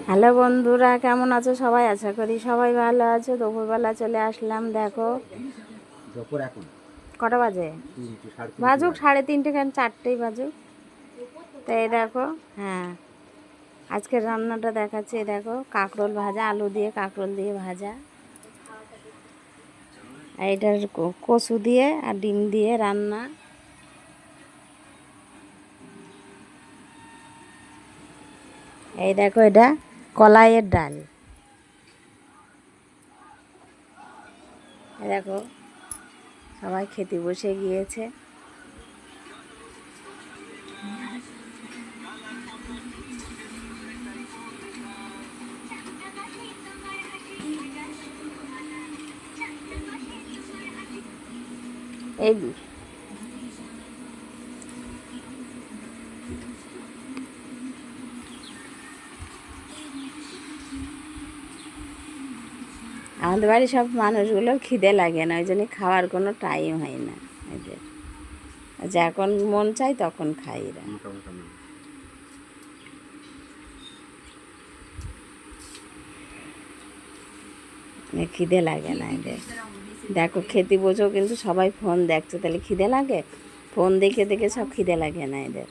Hello বন্ধুরা, কেমন আছো সবাই? আশা করি সবাই ভালো আছো। দুপুরবেলা চলে আসলাম। দেখো কটা বাজে, বাজুক 3:30, কেন 4টেই বাজুক। তো এই দেখো, হ্যাঁ আজকের রান্নাটা দেখাচ্ছি। দেখো কাঁকরোল ভাজা, আলু দিয়ে কাঁকরোল দিয়ে ভাজা, আর এটার কচু দিয়ে আর ডিম দিয়ে রান্না। এই দেখো এটা কলাইয়ের ডাল। এই দেখো সবাই খেতে বসে গিয়েছে। এই আমাদের বাড়ির সব মানুষগুলো খিদে লাগে না, ওই জন্য খাওয়ার কোনো টাইম হয় না এদের। যখন মন চাই তখন খাই এরা। খিদে লাগে না এদের। দেখো খেতে বসেও কিন্তু সবাই ফোন দেখছে, তাহলে খিদে লাগে? ফোন দেখে দেখে সব খিদে লাগে না এদের।